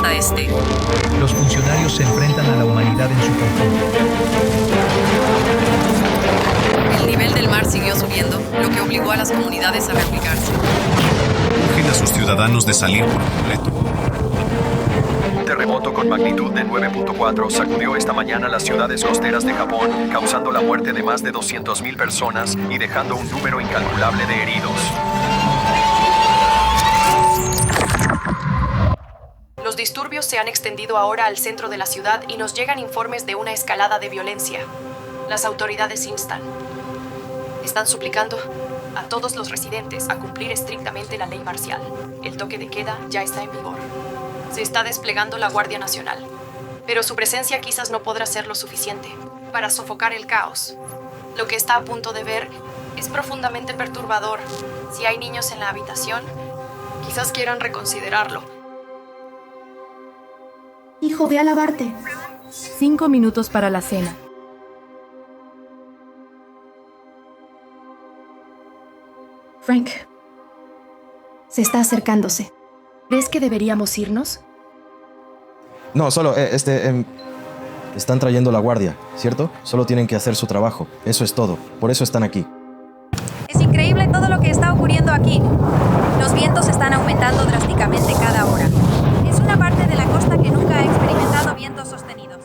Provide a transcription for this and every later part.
costa este. Los funcionarios se enfrentan a la humanidad en su conjunto. El nivel del mar siguió subiendo, lo que obligó a las comunidades a replicarse. Urgen a sus ciudadanos de salir por completo. Un terremoto con magnitud de 9.4 sacudió esta mañana las ciudades costeras de Japón, causando la muerte de más de 200.000 personas y dejando un número incalculable de heridos. Los disturbios se han extendido ahora al centro de la ciudad y nos llegan informes de una escalada de violencia. Las autoridades están suplicando a todos los residentes a cumplir estrictamente la ley marcial. El toque de queda ya está en vigor. Se está desplegando la Guardia Nacional, pero su presencia quizás no podrá ser lo suficiente para sofocar el caos. Lo que está a punto de ver es profundamente perturbador. Si hay niños en la habitación, quizás quieran reconsiderarlo. Hijo, ve a lavarte. 5 minutos para la cena. Frank, se está acercándose. ¿Crees que deberíamos irnos? No, solo, están trayendo la guardia, ¿cierto? Solo tienen que hacer su trabajo. Eso es todo. Por eso están aquí. Es increíble todo lo que está ocurriendo aquí. Los vientos están aumentando drásticamente cada hora. Es una parte de la costa que nunca ha experimentado vientos sostenidos.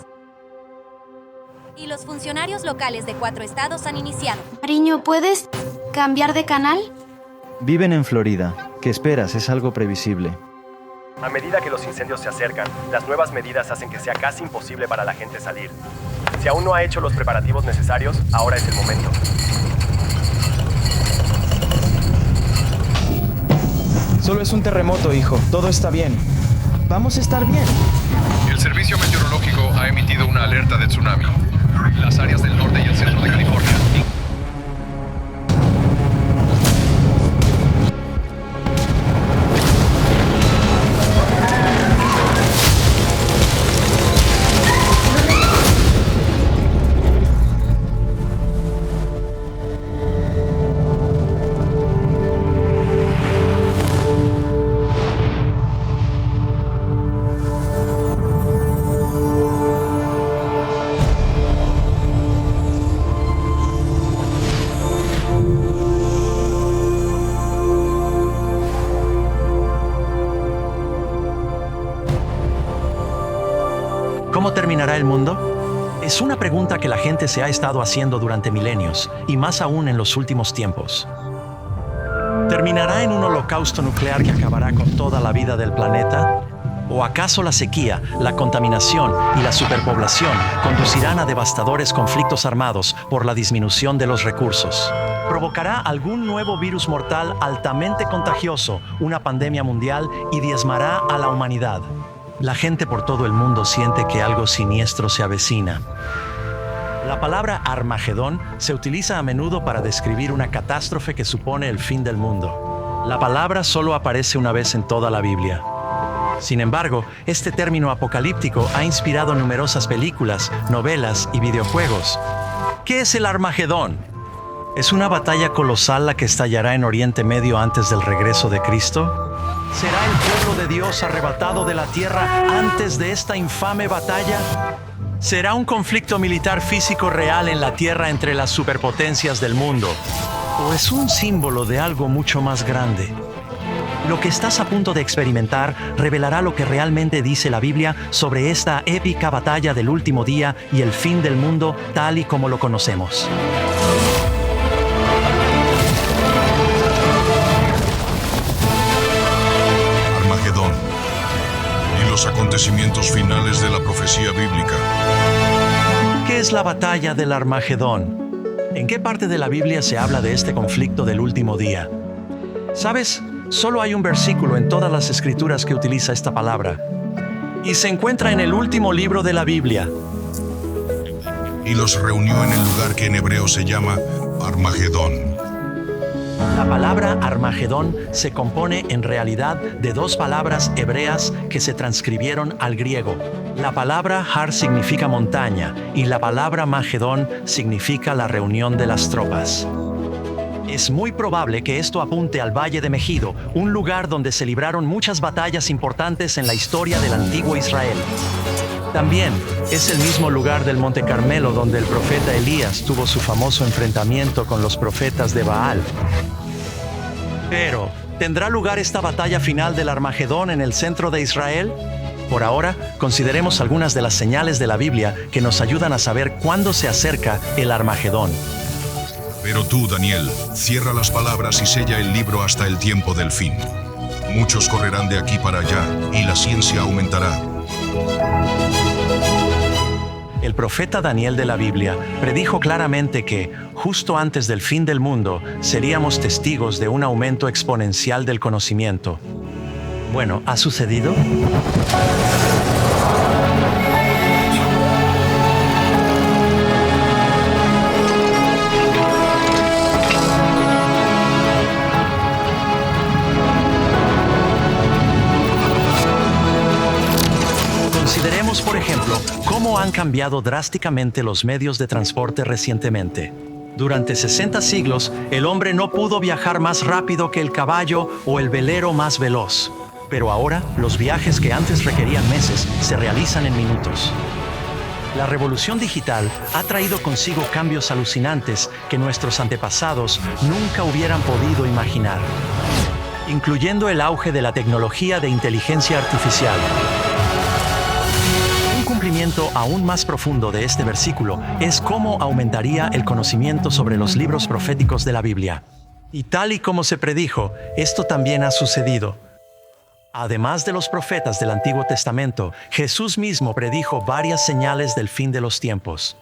Y los funcionarios locales de 4 estados han iniciado. Cariño, ¿puedes cambiar de canal? Viven en Florida. ¿Qué esperas? Es algo previsible. A medida que los incendios se acercan, las nuevas medidas hacen que sea casi imposible para la gente salir. Si aún no ha hecho los preparativos necesarios, ahora es el momento. Solo es un terremoto, hijo. Todo está bien. Vamos a estar bien. El servicio meteorológico ha emitido una alerta de tsunami. Las áreas del norte y el centro de California. ¿Cómo terminará el mundo? Es una pregunta que la gente se ha estado haciendo durante milenios, y más aún en los últimos tiempos. ¿Terminará en un holocausto nuclear que acabará con toda la vida del planeta? ¿O acaso la sequía, la contaminación y la superpoblación conducirán a devastadores conflictos armados por la disminución de los recursos? ¿Provocará algún nuevo virus mortal altamente contagioso, una pandemia mundial y diezmará a la humanidad? La gente por todo el mundo siente que algo siniestro se avecina. La palabra Armagedón se utiliza a menudo para describir una catástrofe que supone el fin del mundo. La palabra solo aparece una vez en toda la Biblia. Sin embargo, este término apocalíptico ha inspirado numerosas películas, novelas y videojuegos. ¿Qué es el Armagedón? ¿Es una batalla colosal la que estallará en Oriente Medio antes del regreso de Cristo? ¿Será el pueblo de Dios arrebatado de la tierra antes de esta infame batalla? ¿Será un conflicto militar físico real en la tierra entre las superpotencias del mundo? ¿O es un símbolo de algo mucho más grande? Lo que estás a punto de experimentar revelará lo que realmente dice la Biblia sobre esta épica batalla del último día y el fin del mundo tal y como lo conocemos. Armagedón y los acontecimientos finales de la profecía bíblica. ¿Qué es la batalla del Armagedón? ¿En qué parte de la Biblia se habla de este conflicto del último día? ¿Sabes? Solo hay un versículo en todas las escrituras que utiliza esta palabra. Y se encuentra en el último libro de la Biblia. Y los reunió en el lugar que en hebreo se llama Armagedón. La palabra Armagedón se compone en realidad de 2 palabras hebreas que se transcribieron al griego. La palabra Har significa montaña y la palabra Magedón significa la reunión de las tropas. Es muy probable que esto apunte al Valle de Megido, un lugar donde se libraron muchas batallas importantes en la historia del antiguo Israel. También es el mismo lugar del Monte Carmelo donde el profeta Elías tuvo su famoso enfrentamiento con los profetas de Baal. Pero, ¿tendrá lugar esta batalla final del Armagedón en el centro de Israel? Por ahora, consideremos algunas de las señales de la Biblia que nos ayudan a saber cuándo se acerca el Armagedón. Pero tú, Daniel, cierra las palabras y sella el libro hasta el tiempo del fin. Muchos correrán de aquí para allá y la ciencia aumentará. El profeta Daniel de la Biblia predijo claramente que, justo antes del fin del mundo, seríamos testigos de un aumento exponencial del conocimiento. Bueno, ¿ha sucedido? Consideremos, por ejemplo, cómo han cambiado drásticamente los medios de transporte recientemente. Durante 60 siglos, el hombre no pudo viajar más rápido que el caballo o el velero más veloz. Pero ahora, los viajes que antes requerían meses se realizan en minutos. La revolución digital ha traído consigo cambios alucinantes que nuestros antepasados nunca hubieran podido imaginar, incluyendo el auge de la tecnología de inteligencia artificial. Un cumplimiento aún más profundo de este versículo es cómo aumentaría el conocimiento sobre los libros proféticos de la Biblia. Y tal y como se predijo, esto también ha sucedido. Además de los profetas del Antiguo Testamento, Jesús mismo predijo varias señales del fin de los tiempos.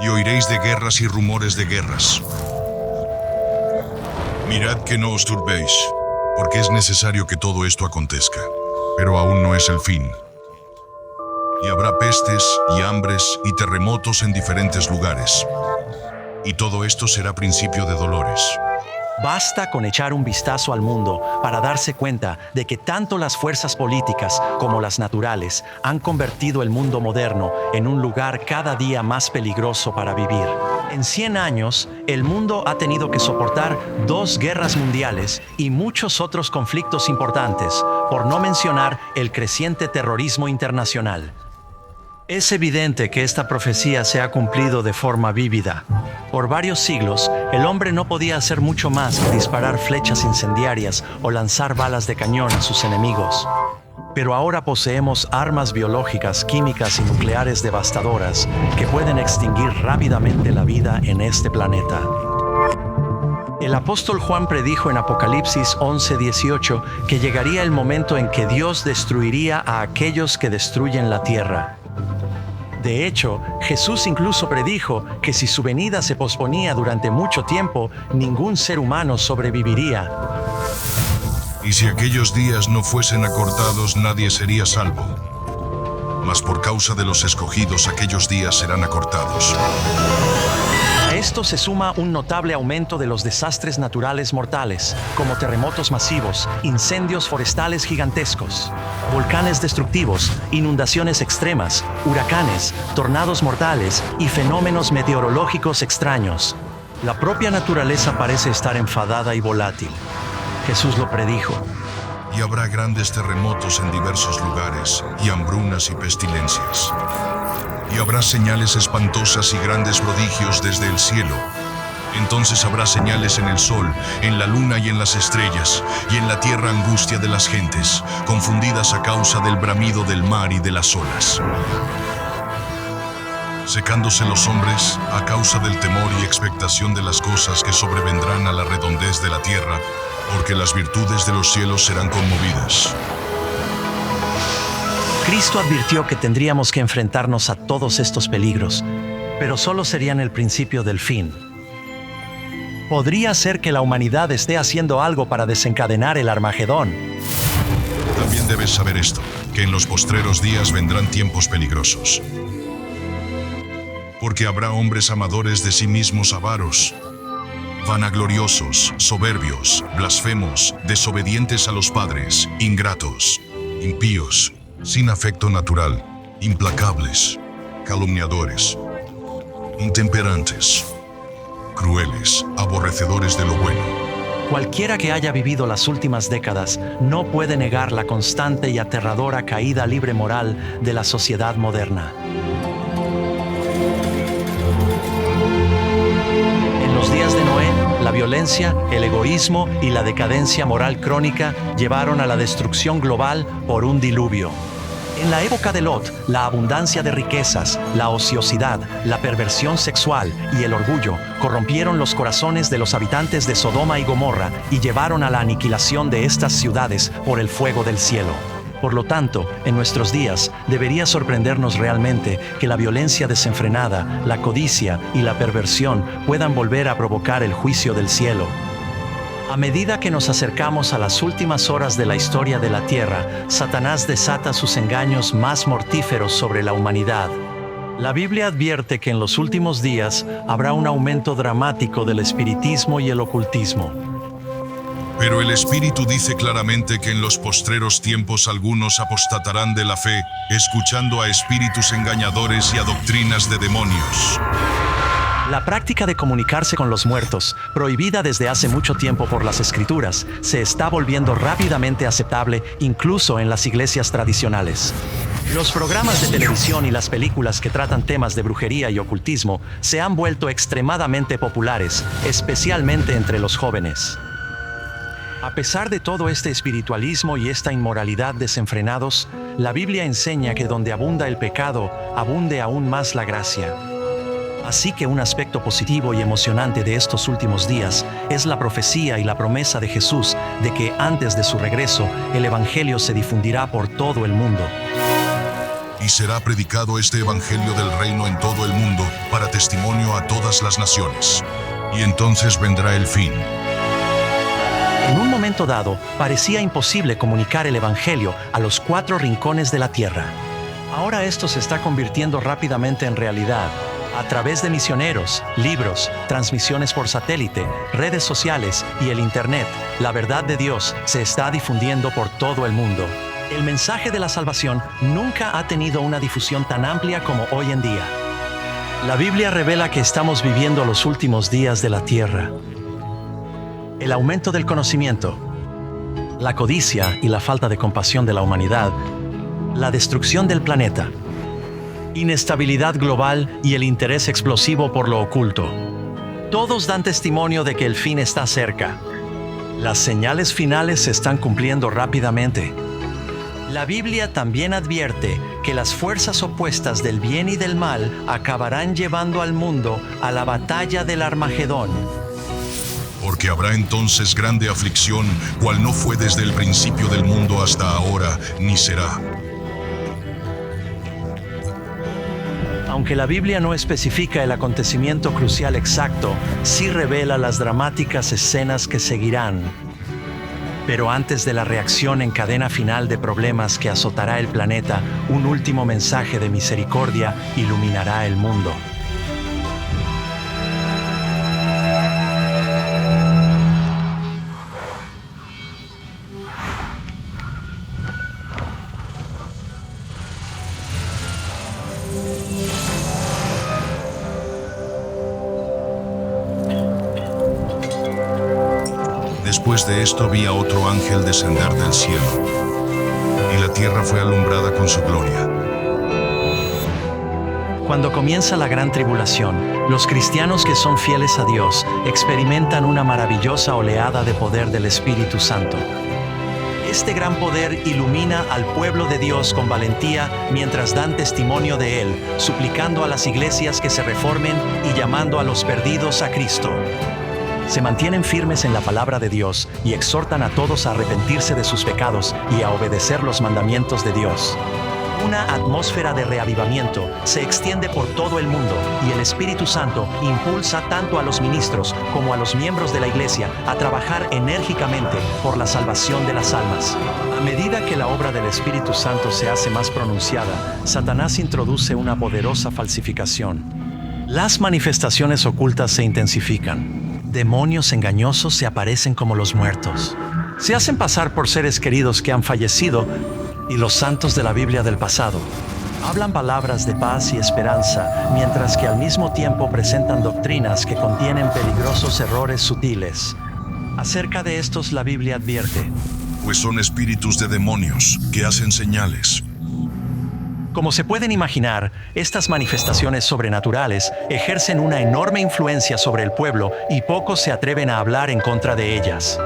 Y oiréis de guerras y rumores de guerras. Mirad que no os turbéis, porque es necesario que todo esto acontezca, pero aún no es el fin. Y habrá pestes y hambres y terremotos en diferentes lugares. Y todo esto será principio de dolores. Basta con echar un vistazo al mundo para darse cuenta de que tanto las fuerzas políticas como las naturales han convertido el mundo moderno en un lugar cada día más peligroso para vivir. En 100 años, el mundo ha tenido que soportar 2 guerras mundiales y muchos otros conflictos importantes, por no mencionar el creciente terrorismo internacional. Es evidente que esta profecía se ha cumplido de forma vívida. Por varios siglos, el hombre no podía hacer mucho más que disparar flechas incendiarias o lanzar balas de cañón a sus enemigos. Pero ahora poseemos armas biológicas, químicas y nucleares devastadoras que pueden extinguir rápidamente la vida en este planeta. El apóstol Juan predijo en Apocalipsis 11:18 que llegaría el momento en que Dios destruiría a aquellos que destruyen la tierra. De hecho, Jesús incluso predijo que si su venida se posponía durante mucho tiempo, ningún ser humano sobreviviría. Y si aquellos días no fuesen acortados, nadie sería salvo. Mas por causa de los escogidos, aquellos días serán acortados. A esto se suma un notable aumento de los desastres naturales mortales, como terremotos masivos, incendios forestales gigantescos, volcanes destructivos, inundaciones extremas, huracanes, tornados mortales y fenómenos meteorológicos extraños. La propia naturaleza parece estar enfadada y volátil. Jesús lo predijo. Y habrá grandes terremotos en diversos lugares, y hambrunas y pestilencias. Y habrá señales espantosas y grandes prodigios desde el cielo. Entonces habrá señales en el sol, en la luna y en las estrellas, y en la tierra angustia de las gentes, confundidas a causa del bramido del mar y de las olas. Secándose los hombres a causa del temor y expectación de las cosas que sobrevendrán a la redondez de la tierra, porque las virtudes de los cielos serán conmovidas. Cristo advirtió que tendríamos que enfrentarnos a todos estos peligros, pero solo serían el principio del fin. Podría ser que la humanidad esté haciendo algo para desencadenar el Armagedón. También debes saber esto, que en los postreros días vendrán tiempos peligrosos. Porque habrá hombres amadores de sí mismos, avaros, vanagloriosos, soberbios, blasfemos, desobedientes a los padres, ingratos, impíos, sin afecto natural, implacables, calumniadores, intemperantes, crueles, aborrecedores de lo bueno. Cualquiera que haya vivido las últimas décadas no puede negar la constante y aterradora caída libre moral de la sociedad moderna. En los días de Noé, la violencia, el egoísmo y la decadencia moral crónica llevaron a la destrucción global por un diluvio. En la época de Lot, la abundancia de riquezas, la ociosidad, la perversión sexual y el orgullo corrompieron los corazones de los habitantes de Sodoma y Gomorra y llevaron a la aniquilación de estas ciudades por el fuego del cielo. Por lo tanto, en nuestros días, debería sorprendernos realmente que la violencia desenfrenada, la codicia y la perversión puedan volver a provocar el juicio del cielo. A medida que nos acercamos a las últimas horas de la historia de la Tierra, Satanás desata sus engaños más mortíferos sobre la humanidad. La Biblia advierte que en los últimos días habrá un aumento dramático del espiritismo y el ocultismo. Pero el Espíritu dice claramente que en los postreros tiempos algunos apostatarán de la fe, escuchando a espíritus engañadores y a doctrinas de demonios. La práctica de comunicarse con los muertos, prohibida desde hace mucho tiempo por las Escrituras, se está volviendo rápidamente aceptable incluso en las iglesias tradicionales. Los programas de televisión y las películas que tratan temas de brujería y ocultismo se han vuelto extremadamente populares, especialmente entre los jóvenes. A pesar de todo este espiritualismo y esta inmoralidad desenfrenados, la Biblia enseña que donde abunda el pecado, abunde aún más la gracia. Así que un aspecto positivo y emocionante de estos últimos días es la profecía y la promesa de Jesús de que antes de su regreso, el Evangelio se difundirá por todo el mundo. Y será predicado este Evangelio del reino en todo el mundo para testimonio a todas las naciones. Y entonces vendrá el fin. En un momento dado, parecía imposible comunicar el Evangelio a los 4 rincones de la tierra. Ahora esto se está convirtiendo rápidamente en realidad. A través de misioneros, libros, transmisiones por satélite, redes sociales y el Internet, la verdad de Dios se está difundiendo por todo el mundo. El mensaje de la salvación nunca ha tenido una difusión tan amplia como hoy en día. La Biblia revela que estamos viviendo los últimos días de la tierra. El aumento del conocimiento, la codicia y la falta de compasión de la humanidad, la destrucción del planeta, inestabilidad global y el interés explosivo por lo oculto. Todos dan testimonio de que el fin está cerca. Las señales finales se están cumpliendo rápidamente. La Biblia también advierte que las fuerzas opuestas del bien y del mal acabarán llevando al mundo a la batalla del Armagedón. Porque habrá entonces grande aflicción, cual no fue desde el principio del mundo hasta ahora, ni será. Aunque la Biblia no especifica el acontecimiento crucial exacto, sí revela las dramáticas escenas que seguirán. Pero antes de la reacción en cadena final de problemas que azotará el planeta, un último mensaje de misericordia iluminará el mundo. Después de esto vi a otro ángel descender del cielo, y la tierra fue alumbrada con su gloria. Cuando comienza la gran tribulación, los cristianos que son fieles a Dios experimentan una maravillosa oleada de poder del Espíritu Santo. Este gran poder ilumina al pueblo de Dios con valentía mientras dan testimonio de Él, suplicando a las iglesias que se reformen y llamando a los perdidos a Cristo. Se mantienen firmes en la palabra de Dios y exhortan a todos a arrepentirse de sus pecados y a obedecer los mandamientos de Dios. Una atmósfera de reavivamiento se extiende por todo el mundo y el Espíritu Santo impulsa tanto a los ministros como a los miembros de la iglesia a trabajar enérgicamente por la salvación de las almas. A medida que la obra del Espíritu Santo se hace más pronunciada, Satanás introduce una poderosa falsificación. Las manifestaciones ocultas se intensifican. Demonios engañosos se aparecen como los muertos. Se hacen pasar por seres queridos que han fallecido y los santos de la Biblia del pasado. Hablan palabras de paz y esperanza, mientras que al mismo tiempo presentan doctrinas que contienen peligrosos errores sutiles. Acerca de estos la Biblia advierte: pues son espíritus de demonios que hacen señales. Como se pueden imaginar, estas manifestaciones sobrenaturales ejercen una enorme influencia sobre el pueblo y pocos se atreven a hablar en contra de ellas.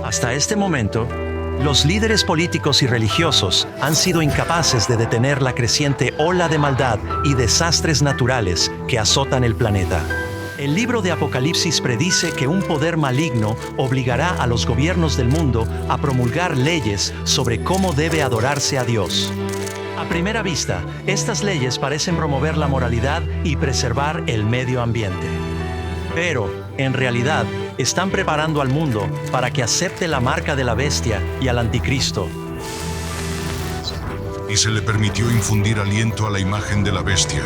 Hasta este momento, los líderes políticos y religiosos han sido incapaces de detener la creciente ola de maldad y desastres naturales que azotan el planeta. El libro de Apocalipsis predice que un poder maligno obligará a los gobiernos del mundo a promulgar leyes sobre cómo debe adorarse a Dios. A primera vista, estas leyes parecen promover la moralidad y preservar el medio ambiente. Pero, en realidad, están preparando al mundo para que acepte la marca de la bestia y al anticristo. Y se le permitió infundir aliento a la imagen de la bestia,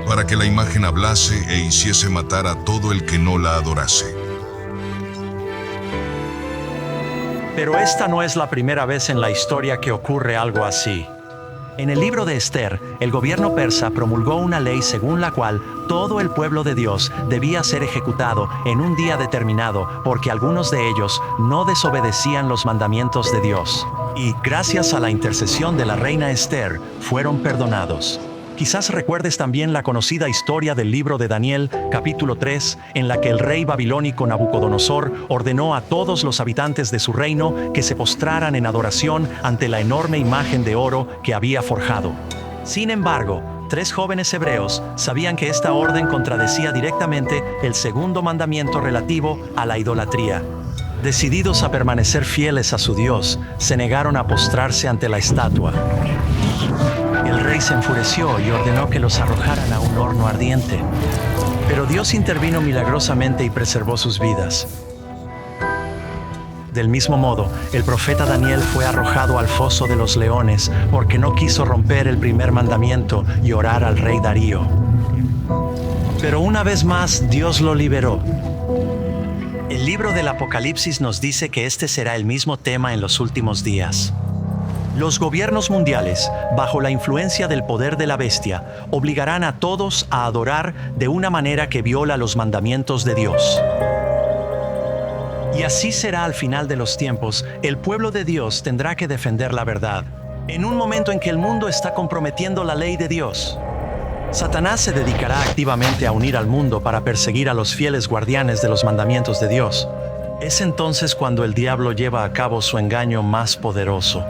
para que la imagen hablase e hiciese matar a todo el que no la adorase. Pero esta no es la primera vez en la historia que ocurre algo así. En el libro de Esther, el gobierno persa promulgó una ley según la cual todo el pueblo de Dios debía ser ejecutado en un día determinado porque algunos de ellos no desobedecían los mandamientos de Dios. Y, gracias a la intercesión de la reina Esther, fueron perdonados. Quizás recuerdes también la conocida historia del libro de Daniel, capítulo 3, en la que el rey babilónico Nabucodonosor ordenó a todos los habitantes de su reino que se postraran en adoración ante la enorme imagen de oro que había forjado. Sin embargo, 3 jóvenes hebreos sabían que esta orden contradecía directamente el segundo mandamiento relativo a la idolatría. Decididos a permanecer fieles a su Dios, se negaron a postrarse ante la estatua. El rey se enfureció y ordenó que los arrojaran a un horno ardiente. Pero Dios intervino milagrosamente y preservó sus vidas. Del mismo modo, el profeta Daniel fue arrojado al foso de los leones porque no quiso romper el primer mandamiento y orar al rey Darío. Pero una vez más, Dios lo liberó. El libro del Apocalipsis nos dice que este será el mismo tema en los últimos días. Los gobiernos mundiales, bajo la influencia del poder de la bestia, obligarán a todos a adorar de una manera que viola los mandamientos de Dios. Y así será al final de los tiempos. El pueblo de Dios tendrá que defender la verdad, en un momento en que el mundo está comprometiendo la ley de Dios. Satanás se dedicará activamente a unir al mundo para perseguir a los fieles guardianes de los mandamientos de Dios. Es entonces cuando el diablo lleva a cabo su engaño más poderoso.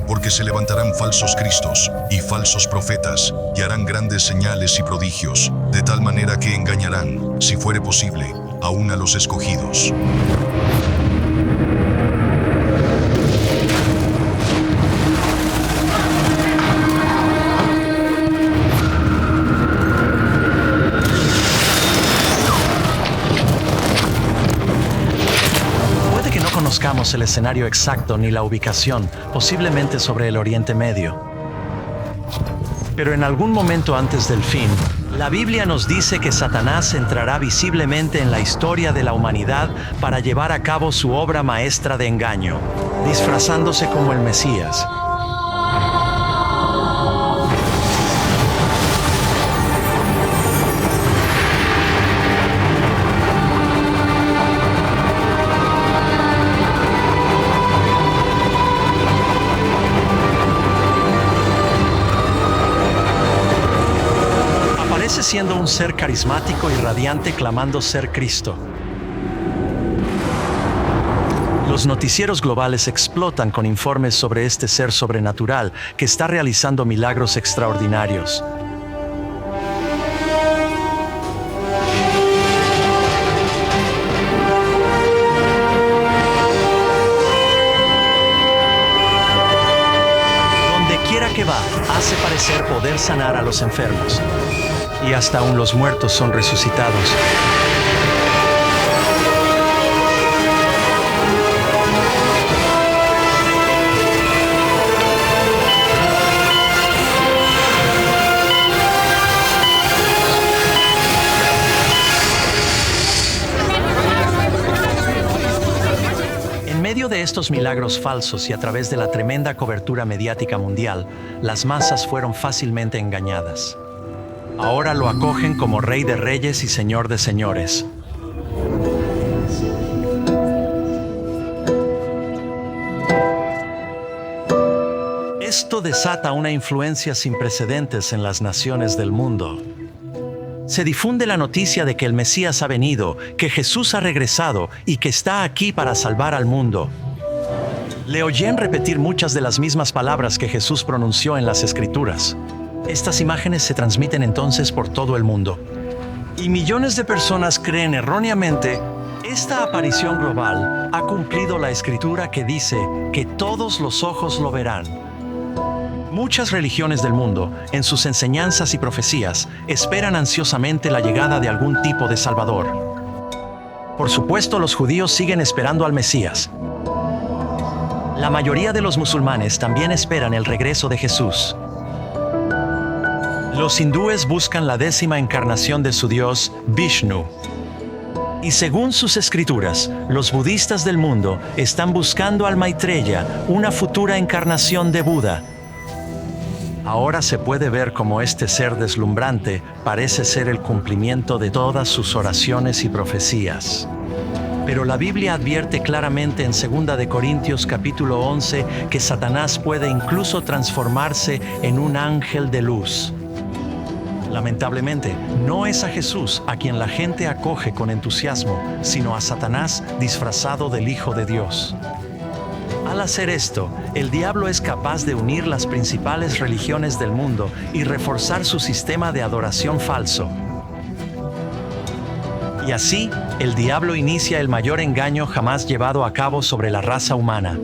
Porque se levantarán falsos cristos y falsos profetas, y harán grandes señales y prodigios, de tal manera que engañarán, si fuere posible, aún a los escogidos. Conozcamos el escenario exacto ni la ubicación, posiblemente sobre el Oriente Medio. Pero en algún momento antes del fin, la Biblia nos dice que Satanás entrará visiblemente en la historia de la humanidad para llevar a cabo su obra maestra de engaño, disfrazándose como el Mesías. Siendo un ser carismático y radiante clamando ser Cristo. Los noticieros globales explotan con informes sobre este ser sobrenatural que está realizando milagros extraordinarios. Donde quiera que va, hace parecer poder sanar a los enfermos. Y hasta aún los muertos son resucitados. En medio de estos milagros falsos y a través de la tremenda cobertura mediática mundial, las masas fueron fácilmente engañadas. Ahora lo acogen como Rey de Reyes y Señor de Señores. Esto desata una influencia sin precedentes en las naciones del mundo. Se difunde la noticia de que el Mesías ha venido, que Jesús ha regresado y que está aquí para salvar al mundo. Le oyen repetir muchas de las mismas palabras que Jesús pronunció en las Escrituras. Estas imágenes se transmiten entonces por todo el mundo. Y millones de personas creen erróneamente, esta aparición global ha cumplido la Escritura que dice que todos los ojos lo verán. Muchas religiones del mundo, en sus enseñanzas y profecías, esperan ansiosamente la llegada de algún tipo de Salvador. Por supuesto, los judíos siguen esperando al Mesías. La mayoría de los musulmanes también esperan el regreso de Jesús. Los hindúes buscan la 10ª encarnación de su dios, Vishnu. Y según sus escrituras, los budistas del mundo están buscando al Maitreya, una futura encarnación de Buda. Ahora se puede ver cómo este ser deslumbrante parece ser el cumplimiento de todas sus oraciones y profecías. Pero la Biblia advierte claramente en 2 de Corintios capítulo 11 que Satanás puede incluso transformarse en un ángel de luz. Lamentablemente, no es a Jesús a quien la gente acoge con entusiasmo, sino a Satanás disfrazado del Hijo de Dios. Al hacer esto, el diablo es capaz de unir las principales religiones del mundo y reforzar su sistema de adoración falso. Y así, el diablo inicia el mayor engaño jamás llevado a cabo sobre la raza humana.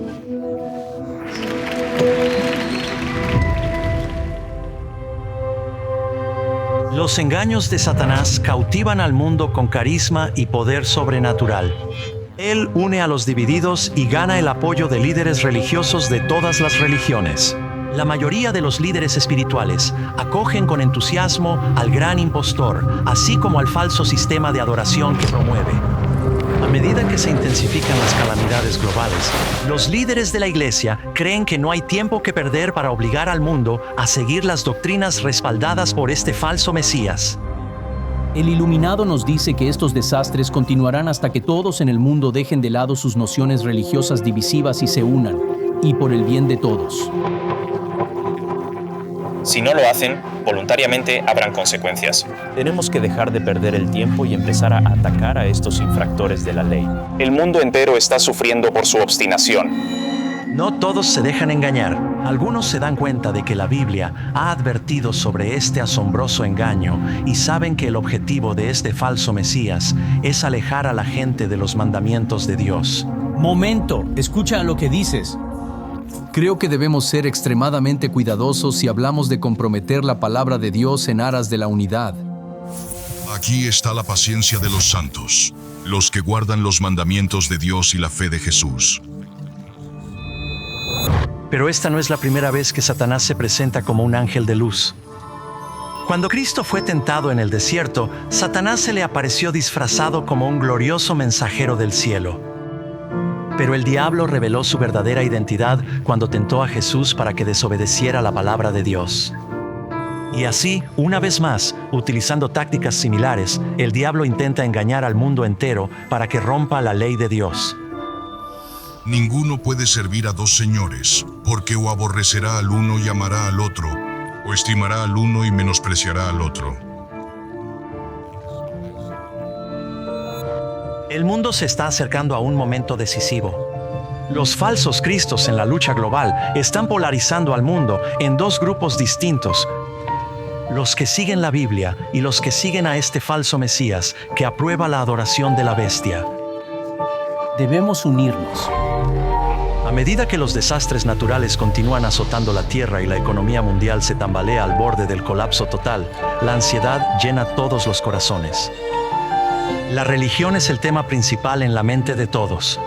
Los engaños de Satanás cautivan al mundo con carisma y poder sobrenatural. Él une a los divididos y gana el apoyo de líderes religiosos de todas las religiones. La mayoría de los líderes espirituales acogen con entusiasmo al gran impostor, así como al falso sistema de adoración que promueve. A medida que se intensifican las calamidades globales, los líderes de la Iglesia creen que no hay tiempo que perder para obligar al mundo a seguir las doctrinas respaldadas por este falso Mesías. El Iluminado nos dice que estos desastres continuarán hasta que todos en el mundo dejen de lado sus nociones religiosas divisivas y se unan, y por el bien de todos. Si no lo hacen, voluntariamente habrán consecuencias. Tenemos que dejar de perder el tiempo y empezar a atacar a estos infractores de la ley. El mundo entero está sufriendo por su obstinación. No todos se dejan engañar. Algunos se dan cuenta de que la Biblia ha advertido sobre este asombroso engaño y saben que el objetivo de este falso Mesías es alejar a la gente de los mandamientos de Dios. Momento, escucha lo que dices. Creo que debemos ser extremadamente cuidadosos si hablamos de comprometer la palabra de Dios en aras de la unidad. Aquí está la paciencia de los santos, los que guardan los mandamientos de Dios y la fe de Jesús. Pero esta no es la primera vez que Satanás se presenta como un ángel de luz. Cuando Cristo fue tentado en el desierto, Satanás se le apareció disfrazado como un glorioso mensajero del cielo. Pero el diablo reveló su verdadera identidad cuando tentó a Jesús para que desobedeciera la palabra de Dios. Y así, una vez más, utilizando tácticas similares, el diablo intenta engañar al mundo entero para que rompa la ley de Dios. Ninguno puede servir a dos señores, porque o aborrecerá al uno y amará al otro, o estimará al uno y menospreciará al otro. El mundo se está acercando a un momento decisivo. Los falsos cristos en la lucha global están polarizando al mundo en dos grupos distintos: los que siguen la Biblia y los que siguen a este falso Mesías que aprueba la adoración de la bestia. Debemos unirnos. A medida que los desastres naturales continúan azotando la Tierra y la economía mundial se tambalea al borde del colapso total, la ansiedad llena todos los corazones. La religión es el tema principal en la mente de todos.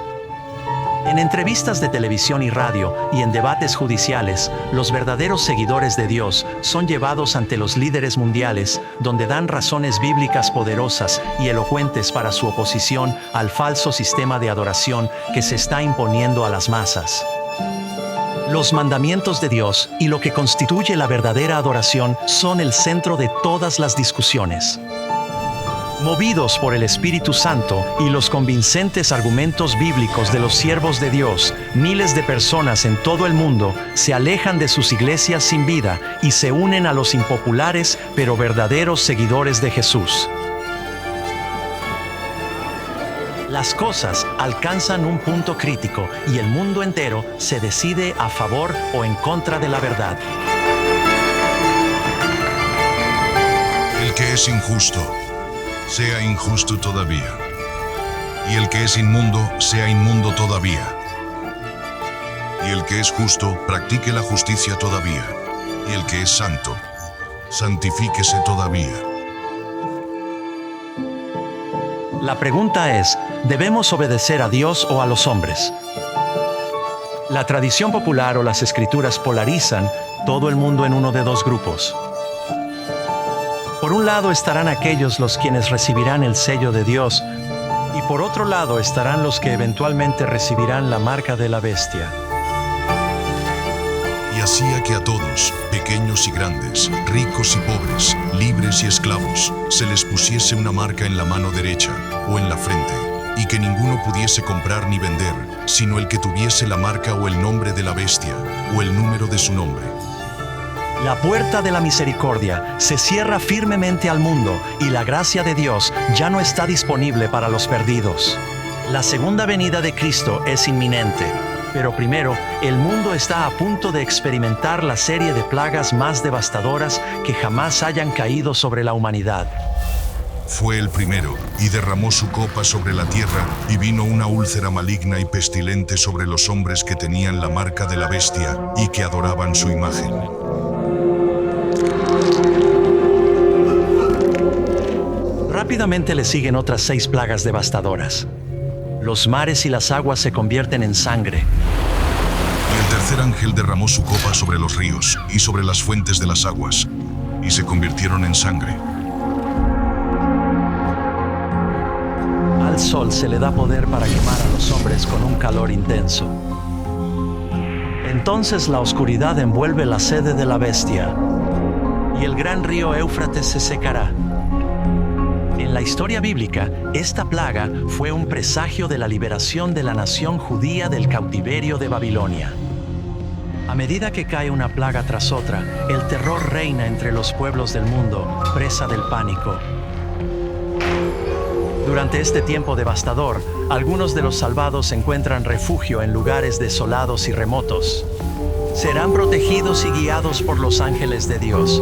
En entrevistas de televisión y radio y en debates judiciales, los verdaderos seguidores de Dios son llevados ante los líderes mundiales, donde dan razones bíblicas poderosas y elocuentes para su oposición al falso sistema de adoración que se está imponiendo a las masas. Los mandamientos de Dios y lo que constituye la verdadera adoración son el centro de todas las discusiones. Movidos por el Espíritu Santo y los convincentes argumentos bíblicos de los siervos de Dios, miles de personas en todo el mundo se alejan de sus iglesias sin vida y se unen a los impopulares pero verdaderos seguidores de Jesús. Las cosas alcanzan un punto crítico y el mundo entero se decide a favor o en contra de la verdad. El que es injusto, sea injusto todavía. Y el que es inmundo, sea inmundo todavía. Y el que es justo, practique la justicia todavía. Y el que es santo, santifíquese todavía. La pregunta es, ¿debemos obedecer a Dios o a los hombres? La tradición popular o las escrituras polarizan todo el mundo en uno de dos grupos. Por un lado estarán aquellos los quienes recibirán el sello de Dios, y por otro lado estarán los que eventualmente recibirán la marca de la bestia. Y hacía que a todos, pequeños y grandes, ricos y pobres, libres y esclavos, se les pusiese una marca en la mano derecha o en la frente, y que ninguno pudiese comprar ni vender, sino el que tuviese la marca o el nombre de la bestia, o el número de su nombre. La puerta de la misericordia se cierra firmemente al mundo y la gracia de Dios ya no está disponible para los perdidos. La segunda venida de Cristo es inminente, pero primero, el mundo está a punto de experimentar la serie de plagas más devastadoras que jamás hayan caído sobre la humanidad. Fue el primero, y derramó su copa sobre la tierra, y vino una úlcera maligna y pestilente sobre los hombres que tenían la marca de la bestia y que adoraban su imagen. Rápidamente le siguen otras 6 plagas devastadoras. Los mares y las aguas se convierten en sangre. Y el tercer ángel derramó su copa sobre los ríos y sobre las fuentes de las aguas, y se convirtieron en sangre. Al sol se le da poder para quemar a los hombres con un calor intenso. Entonces la oscuridad envuelve la sede de la bestia, y el gran río Éufrates se secará. En la historia bíblica, esta plaga fue un presagio de la liberación de la nación judía del cautiverio de Babilonia. A medida que cae una plaga tras otra, el terror reina entre los pueblos del mundo, presa del pánico. Durante este tiempo devastador, algunos de los salvados encuentran refugio en lugares desolados y remotos. Serán protegidos y guiados por los ángeles de Dios.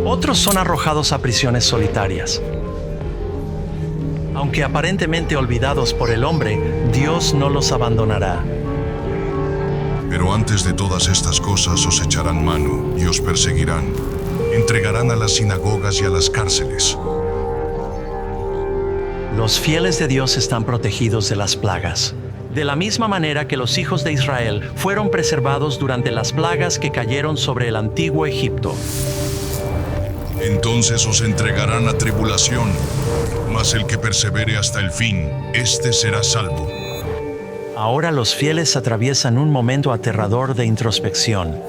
Otros son arrojados a prisiones solitarias. Aunque aparentemente olvidados por el hombre, Dios no los abandonará. Pero antes de todas estas cosas os echarán mano y os perseguirán. Entregarán a las sinagogas y a las cárceles. Los fieles de Dios están protegidos de las plagas, de la misma manera que los hijos de Israel fueron preservados durante las plagas que cayeron sobre el antiguo Egipto. Entonces os entregarán a tribulación, mas el que persevere hasta el fin, éste será salvo. Ahora los fieles atraviesan un momento aterrador de introspección.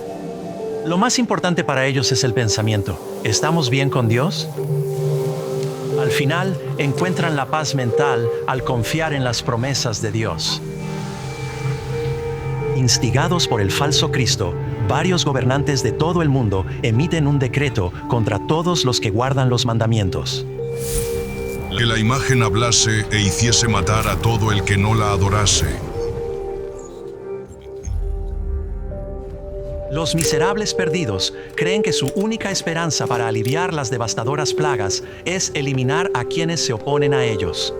Lo más importante para ellos es el pensamiento. ¿Estamos bien con Dios? Al final, encuentran la paz mental al confiar en las promesas de Dios. Instigados por el falso Cristo, varios gobernantes de todo el mundo emiten un decreto contra todos los que guardan los mandamientos. Que la imagen hablase e hiciese matar a todo el que no la adorase. Los miserables perdidos creen que su única esperanza para aliviar las devastadoras plagas es eliminar a quienes se oponen a ellos.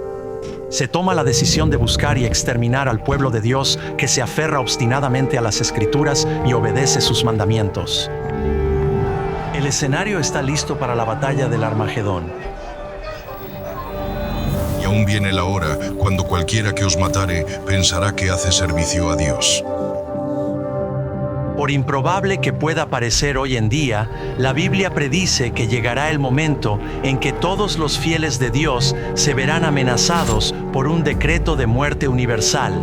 Se toma la decisión de buscar y exterminar al pueblo de Dios que se aferra obstinadamente a las Escrituras y obedece sus mandamientos. El escenario está listo para la batalla del Armagedón. Y aún viene la hora cuando cualquiera que os matare pensará que hace servicio a Dios. Por improbable que pueda parecer hoy en día, la Biblia predice que llegará el momento en que todos los fieles de Dios se verán amenazados por un decreto de muerte universal.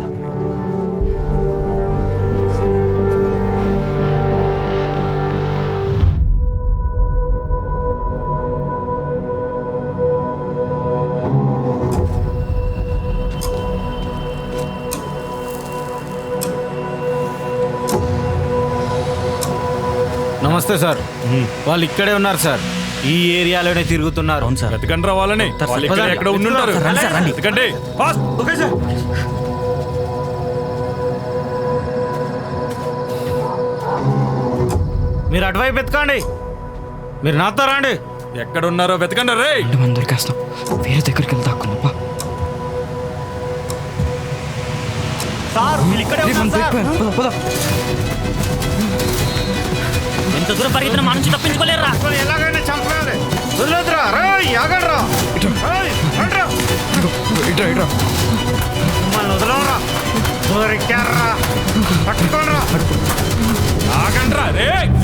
నమస్తే సార్ వాళ్ళు ఇక్కడే ఉన్నారు సార్ ఈ ఏరియాలోనే తిరుగుతున్నారు వెతకండి రా వాళ్ళని వాళ్ళు ఇక్కడ ఎక్కడ ఉండుంటారు వెతకండి ఫాస్ట్. ఓకే సార్ మీరు అటువైపు వెతకండి మీరు నాతో రండి ఎక్కడ ఉన్నారో వెతకండి రే మనం దొరికేస్తాం వేరే దగ్గరికి వెళ్తా అక్కునప్పా సార్ వీళ్ళు ఇక్కడే ఉన్నారు సార్ ఎంత దూరం పరిగెత్తిన మా నుంచి తప్పించుకోలేరా ఎలాగైనా చంపేయాలి వదిలేదురా రే ఆగండ్రా మమ్మల్ని వదలరా దొరికారా పట్టుకోనరా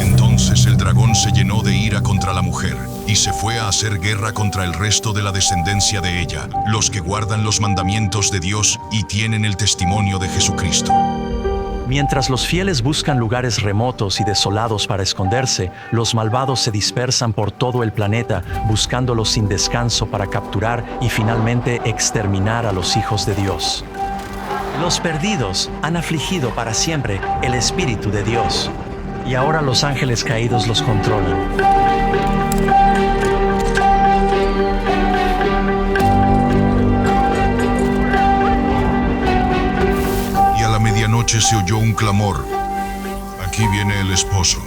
Entonces el dragón se llenó de ira contra la mujer y se fue a hacer guerra contra el resto de la descendencia de ella, los que guardan los mandamientos de Dios y tienen el testimonio de Jesucristo. Mientras los fieles buscan lugares remotos y desolados para esconderse, los malvados se dispersan por todo el planeta buscándolos sin descanso para capturar y finalmente exterminar a los hijos de Dios. Los perdidos han afligido para siempre el Espíritu de Dios, y ahora los ángeles caídos los controlan. Y a la medianoche se oyó un clamor. Aquí viene el esposo.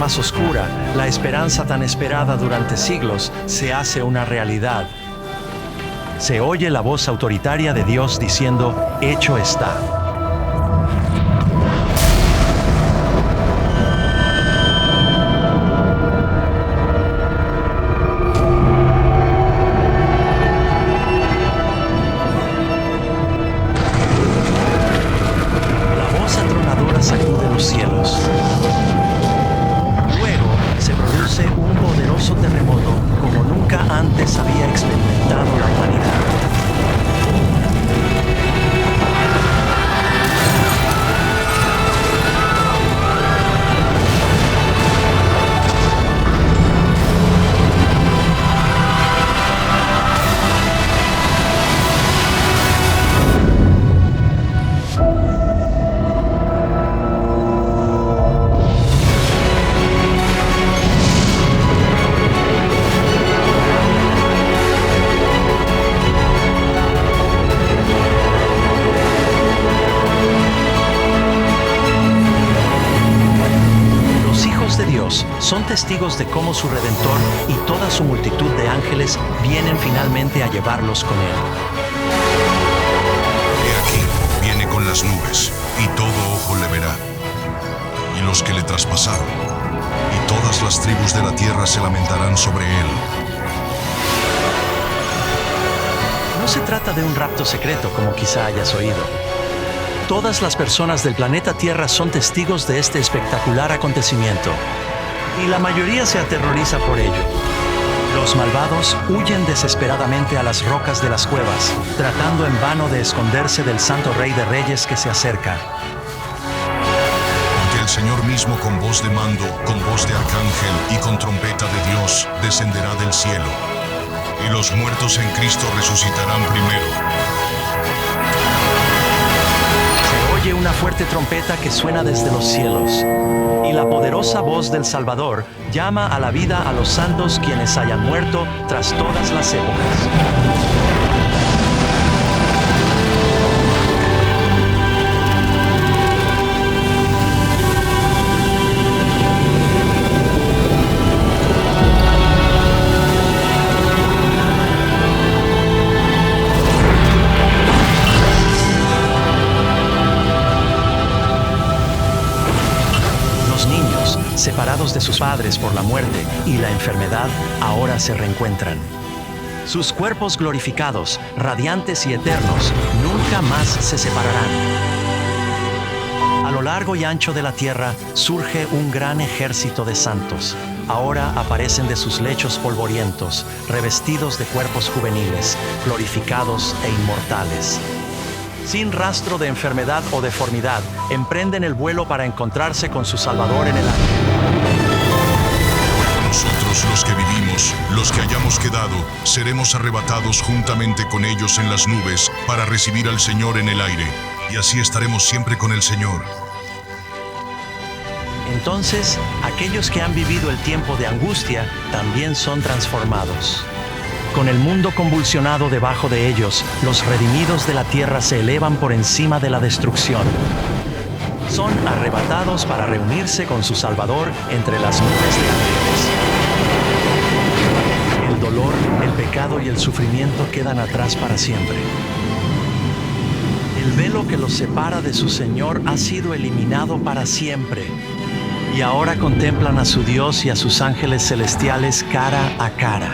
Más oscura, la esperanza tan esperada durante siglos se hace una realidad. Se oye la voz autoritaria de Dios diciendo, hecho está. La voz atronadora sacude los cielos. Un poderoso terremoto como nunca antes había experimentado la humanidad. Son testigos de cómo su Redentor y toda su multitud de ángeles vienen finalmente a llevarlos con él. He aquí, viene con las nubes, y todo ojo le verá, y los que le traspasaron, y todas las tribus de la tierra se lamentarán sobre él. No se trata de un rapto secreto como quizá hayas oído. Todas las personas del planeta Tierra son testigos de este espectacular acontecimiento. Y la mayoría se aterroriza por ello. Los malvados huyen desesperadamente a las rocas de las cuevas, tratando en vano de esconderse del Santo Rey de Reyes que se acerca. Porque el Señor mismo con voz de mando, con voz de arcángel y con trompeta de Dios descenderá del cielo, y los muertos en Cristo resucitarán primero. Oye una fuerte trompeta que suena desde los cielos, y la poderosa voz del Salvador llama a la vida a los santos quienes hayan muerto tras todas las épocas. Separados de sus padres por la muerte y la enfermedad, ahora se reencuentran. Sus cuerpos glorificados, radiantes y eternos, nunca más se separarán. A lo largo y ancho de la tierra surge un gran ejército de santos, ahora aparecen de sus lechos polvorientos, revestidos de cuerpos juveniles, glorificados e inmortales. Sin rastro de enfermedad o deformidad, emprenden el vuelo para encontrarse con su Salvador en el aire. Nosotros los que vivimos, los que hayamos quedado, seremos arrebatados juntamente con ellos en las nubes para recibir al Señor en el aire, y así estaremos siempre con el Señor. Entonces, aquellos que han vivido el tiempo de angustia también son transformados. Con el mundo convulsionado debajo de ellos, los redimidos de la tierra se elevan por encima de la destrucción. Son arrebatados para reunirse con su Salvador entre las nubes de ángeles. El dolor, el pecado y el sufrimiento quedan atrás para siempre. El velo que los separa de su Señor ha sido eliminado para siempre. Y ahora contemplan a su Dios y a sus ángeles celestiales cara a cara.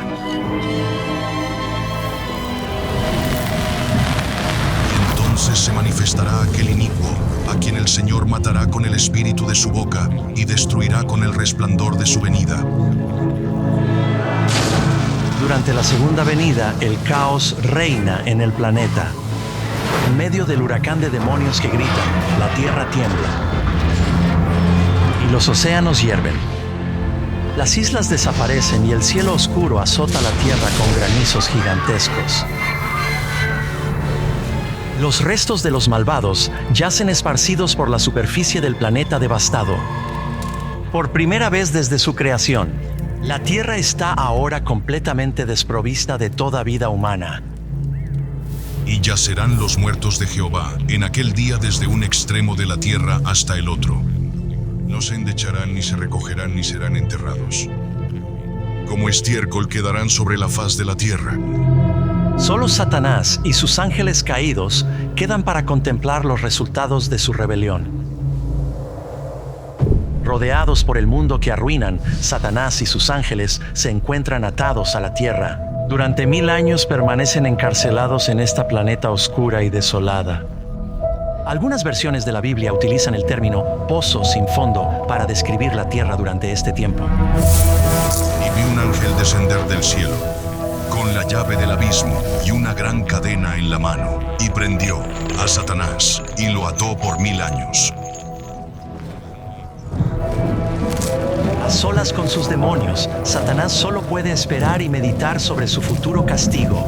Entonces se manifestará aquel inicuo, a quien el Señor matará con el espíritu de su boca y destruirá con el resplandor de su venida. Durante la segunda venida, el caos reina en el planeta. En medio del huracán de demonios que gritan, la tierra tiembla y los océanos hierven. Las islas desaparecen y el cielo oscuro azota la tierra con granizos gigantescos. Los restos de los malvados yacen esparcidos por la superficie del planeta devastado. Por primera vez desde su creación, la Tierra está ahora completamente desprovista de toda vida humana. Y yacerán los muertos de Jehová en aquel día desde un extremo de la tierra hasta el otro. No se endecharán, ni se recogerán, ni serán enterrados. Como estiércol quedarán sobre la faz de la tierra. Solo Satanás y sus ángeles caídos quedan para contemplar los resultados de su rebelión. Rodeados por el mundo que arruinan, Satanás y sus ángeles se encuentran atados a la tierra. Durante 1000 años permanecen encarcelados en esta planeta oscura y desolada. Algunas versiones de la Biblia utilizan el término pozo sin fondo para describir la tierra durante este tiempo. Y vi un ángel descender del cielo, con la llave del abismo y una gran cadena en la mano, y prendió a Satanás y lo ató por 1000 años. A solas con sus demonios, Satanás solo puede esperar y meditar sobre su futuro castigo.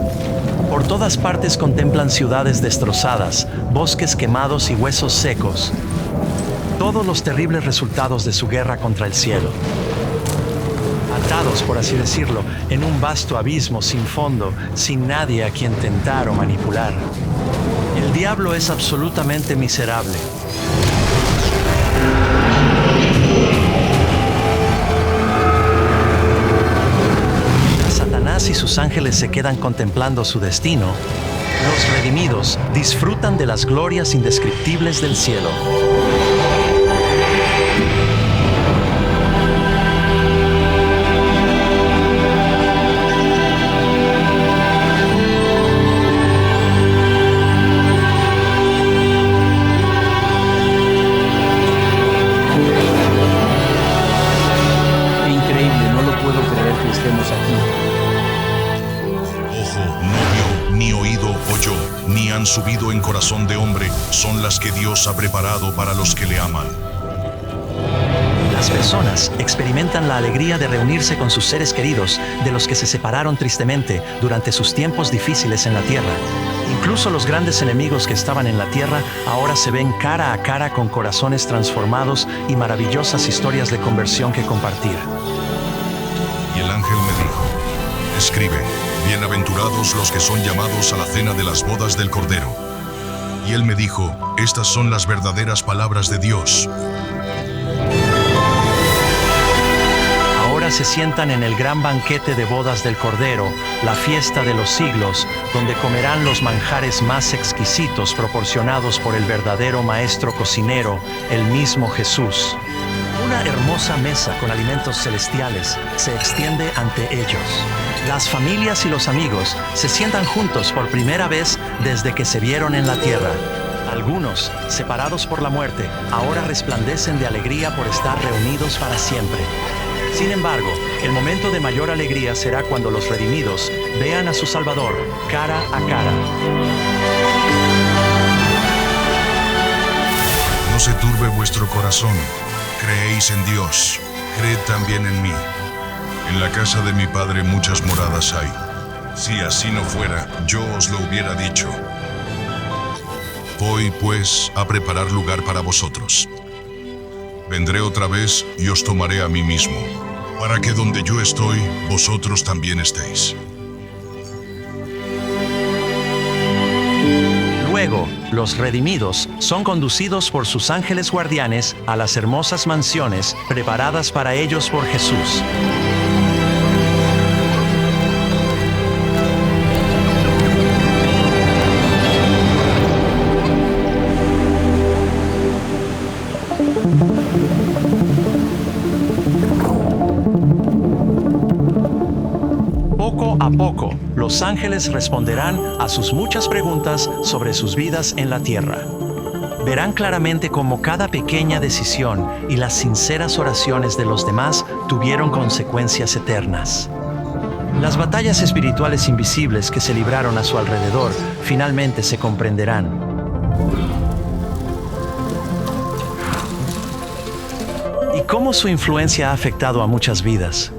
Por todas partes contemplan ciudades destrozadas, bosques quemados y huesos secos. Todos los terribles resultados de su guerra contra el cielo. Atados, por así decirlo, en un vasto abismo sin fondo, sin nadie a quien tentar o manipular. El diablo es absolutamente miserable. Mientras Satanás y sus ángeles se quedan contemplando su destino, los redimidos disfrutan de las glorias indescriptibles del cielo. Han subido en corazón de hombre son las que Dios ha preparado para los que le aman. Las personas experimentan la alegría de reunirse con sus seres queridos de los que se separaron tristemente durante sus tiempos difíciles en la tierra. Incluso los grandes enemigos que estaban en la tierra ahora se ven cara a cara con corazones transformados y maravillosas historias de conversión que compartir. Y el ángel me dijo, escribe, bienaventurados los que son llamados a la cena de las bodas del Cordero. Y él me dijo, estas son las verdaderas palabras de Dios. Ahora se sientan en el gran banquete de bodas del Cordero, la fiesta de los siglos, donde comerán los manjares más exquisitos proporcionados por el verdadero maestro cocinero, el mismo Jesús. Una hermosa mesa con alimentos celestiales se extiende ante ellos. Las familias y los amigos se sientan juntos por primera vez desde que se vieron en la tierra. Algunos, separados por la muerte, ahora resplandecen de alegría por estar reunidos para siempre. Sin embargo, el momento de mayor alegría será cuando los redimidos vean a su Salvador cara a cara. No se turbe vuestro corazón. Creéis en Dios. Creed también en mí. En la casa de mi Padre muchas moradas hay. Si así no fuera, yo os lo hubiera dicho. Voy, pues, a preparar lugar para vosotros. Vendré otra vez y os tomaré a mí mismo, para que donde yo estoy, vosotros también estéis. Luego, los redimidos son conducidos por sus ángeles guardianes a las hermosas mansiones preparadas para ellos por Jesús. Poco a poco, los ángeles responderán a sus muchas preguntas sobre sus vidas en la tierra. Verán claramente cómo cada pequeña decisión y las sinceras oraciones de los demás tuvieron consecuencias eternas. Las batallas espirituales invisibles que se libraron a su alrededor finalmente se comprenderán. ¿Y cómo su influencia ha afectado a muchas vidas?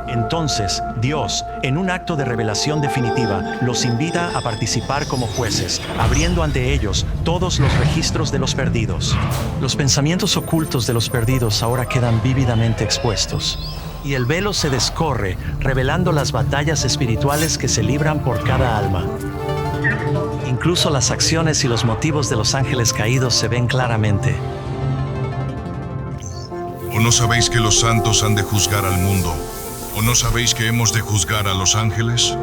Entonces, Dios, en un acto de revelación definitiva, los invita a participar como jueces, abriendo ante ellos todos los registros de los perdidos. Los pensamientos ocultos de los perdidos ahora quedan vívidamente expuestos, y el velo se descorre, revelando las batallas espirituales que se libran por cada alma. Incluso las acciones y los motivos de los ángeles caídos se ven claramente. ¿O no sabéis que los santos han de juzgar al mundo? ¿O no sabéis que hemos de juzgar a los ángeles?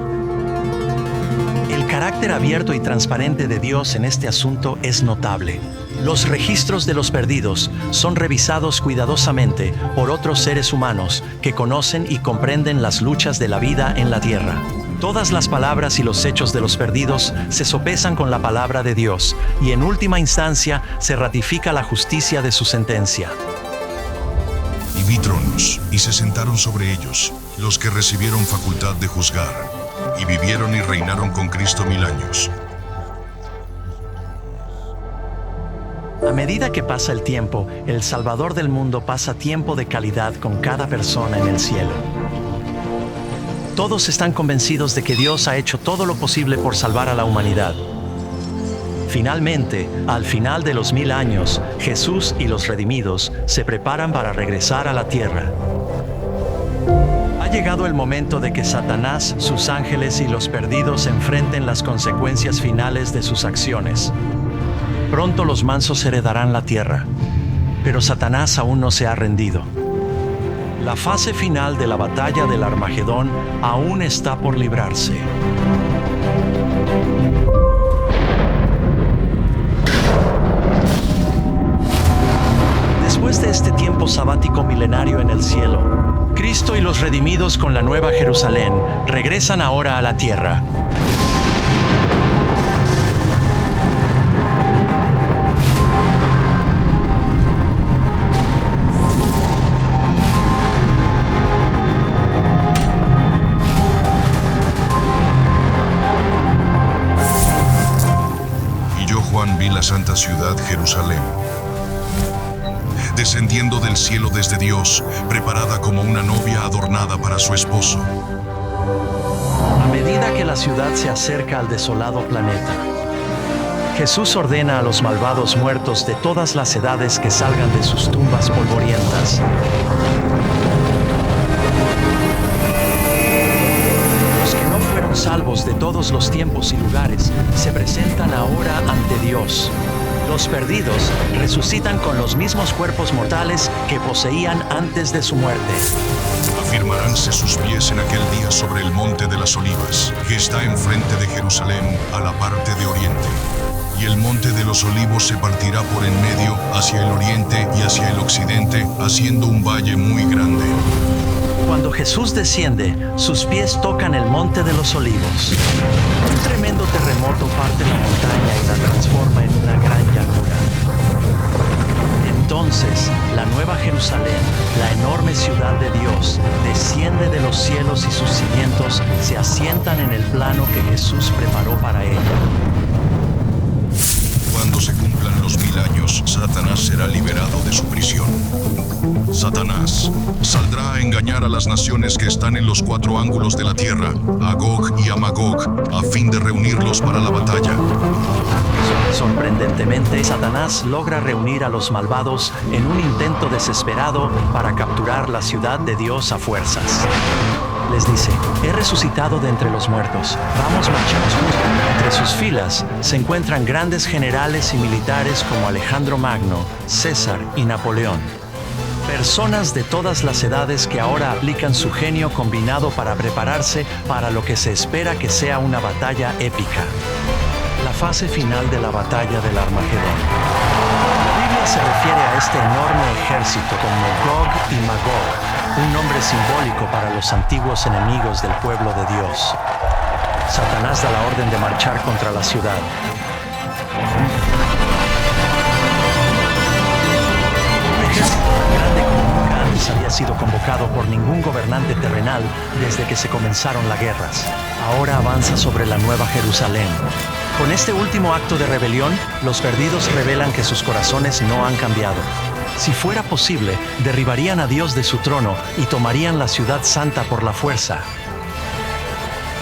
El carácter abierto y transparente de Dios en este asunto es notable. Los registros de los perdidos son revisados cuidadosamente por otros seres humanos que conocen y comprenden las luchas de la vida en la tierra. Todas las palabras y los hechos de los perdidos se sopesan con la palabra de Dios y en última instancia se ratifica la justicia de su sentencia. Y vi tronos, y se sentaron sobre ellos, los que recibieron facultad de juzgar, y vivieron y reinaron con Cristo 1000 años. A medida que pasa el tiempo, el Salvador del mundo pasa tiempo de calidad con cada persona en el cielo. Todos están convencidos de que Dios ha hecho todo lo posible por salvar a la humanidad. Finalmente, al final de los 1000 años, Jesús y los redimidos se preparan para regresar a la tierra. Ha llegado el momento de que Satanás, sus ángeles y los perdidos enfrenten las consecuencias finales de sus acciones. Pronto los mansos heredarán la tierra, pero Satanás aún no se ha rendido. La fase final de la batalla del Armagedón aún está por librarse. Después de este tiempo sabático milenario en el cielo, Cristo y los redimidos con la Nueva Jerusalén regresan ahora a la tierra. Y yo, Juan, vi la santa ciudad Jerusalén, descendiendo del cielo desde Dios, preparada como una novia adornada para su esposo. A medida que la ciudad se acerca al desolado planeta, Jesús ordena a los malvados muertos de todas las edades que salgan de sus tumbas polvorientas. Los que no fueron salvos de todos los tiempos y lugares se presentan ahora ante Dios. Los perdidos resucitan con los mismos cuerpos mortales que poseían antes de su muerte. Afirmaránse sus pies en aquel día sobre el monte de las Olivas, que está enfrente de Jerusalén, a la parte de oriente. Y el monte de los Olivos se partirá por en medio hacia el oriente y hacia el occidente, haciendo un valle muy grande. Cuando Jesús desciende, sus pies tocan el monte de los Olivos. Un tremendo terremoto parte la montaña y la transforma en una gran llanura. Entonces, la nueva Jerusalén, la enorme ciudad de Dios, desciende de los cielos y sus cimientos se asientan en el plano que Jesús preparó para ella. Cuando se cumplan los 1000 años, Satanás será liberado de su prisión. Satanás saldrá a engañar a las naciones que están en los 4 ángulos de la tierra, a Gog y a Magog, a fin de reunirlos para la batalla. Sorprendentemente, Satanás logra reunir a los malvados en un intento desesperado para capturar la ciudad de Dios a fuerzas. Les dice, he resucitado de entre los muertos, vamos, marchemos juntos. Entre sus filas se encuentran grandes generales y militares como Alejandro Magno, César y Napoleón. Personas de todas las edades que ahora aplican su genio combinado para prepararse para lo que se espera que sea una batalla épica. La fase final de la batalla del Armagedón. La Biblia se refiere a este enorme ejército como Gog y Magog, un nombre simbólico para los antiguos enemigos del pueblo de Dios. Satanás da la orden de marchar contra la ciudad. Un ejército tan grande como nunca antes había sido convocado por ningún gobernante terrenal desde que se comenzaron las guerras. Ahora avanza sobre la nueva Jerusalén. Con este último acto de rebelión, los perdidos revelan que sus corazones no han cambiado. Si fuera posible, derribarían a Dios de su trono y tomarían la ciudad santa por la fuerza.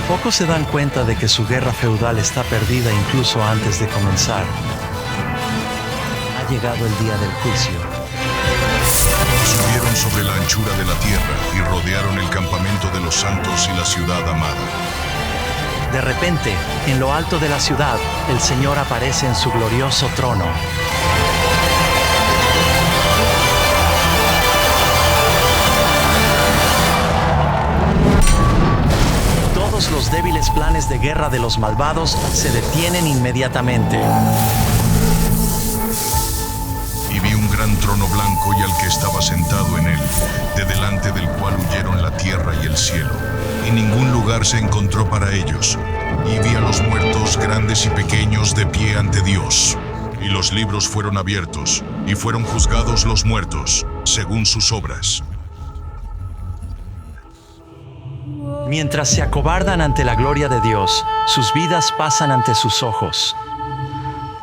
Pocos se dan cuenta de que su guerra feudal está perdida incluso antes de comenzar. Ha llegado el día del juicio. Subieron sobre la anchura de la tierra y rodearon el campamento de los santos y la ciudad amada. De repente, en lo alto de la ciudad, el Señor aparece en su glorioso trono. Todos los débiles planes de guerra de los malvados se detienen inmediatamente. Y vi un gran trono blanco y al que estaba sentado en él, de delante del cual huyeron la tierra y el cielo, y ningún lugar se encontró para ellos. Y vi a los muertos, grandes y pequeños, de pie ante Dios. Y los libros fueron abiertos, y fueron juzgados los muertos, según sus obras. Mientras se acobardan ante la gloria de Dios, sus vidas pasan ante sus ojos.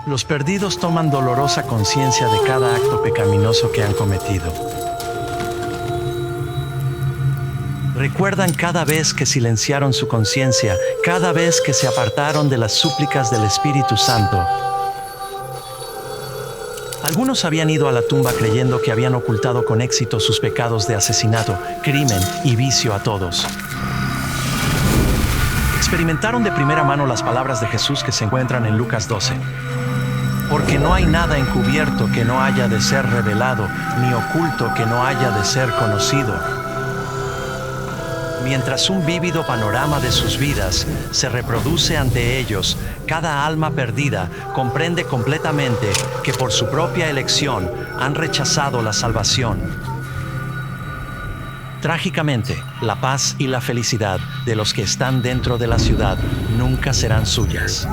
Los perdidos toman dolorosa conciencia de cada acto pecaminoso que han cometido. Recuerdan cada vez que silenciaron su conciencia, cada vez que se apartaron de las súplicas del Espíritu Santo. Algunos habían ido a la tumba creyendo que habían ocultado con éxito sus pecados de asesinato, crimen y vicio a todos. Experimentaron de primera mano las palabras de Jesús que se encuentran en Lucas 12. Porque no hay nada encubierto que no haya de ser revelado, ni oculto que no haya de ser conocido. Mientras un vívido panorama de sus vidas se reproduce ante ellos, cada alma perdida comprende completamente que por su propia elección han rechazado la salvación. Trágicamente, la paz y la felicidad de los que están dentro de la ciudad nunca serán suyas.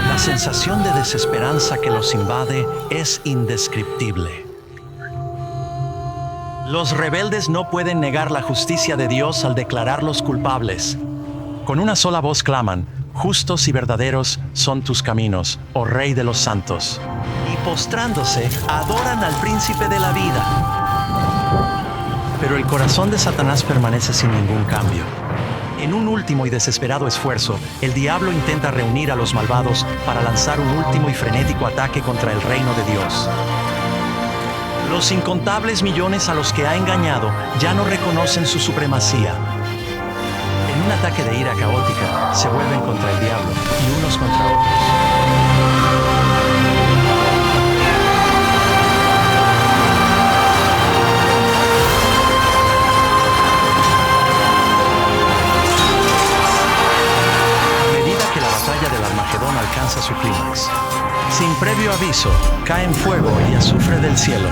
La sensación de desesperanza que los invade es indescriptible. Los rebeldes no pueden negar la justicia de Dios al declararlos culpables. Con una sola voz claman, justos y verdaderos son tus caminos, oh Rey de los santos. Y postrándose, adoran al príncipe de la vida. Pero el corazón de Satanás permanece sin ningún cambio. En un último y desesperado esfuerzo, el diablo intenta reunir a los malvados para lanzar un último y frenético ataque contra el reino de Dios. Los incontables millones a los que ha engañado ya no reconocen su supremacía. En un ataque de ira caótica, se vuelven contra el diablo y unos contra otros. Del Armagedón alcanza su clímax. Sin previo aviso, caen fuego y azufre del cielo.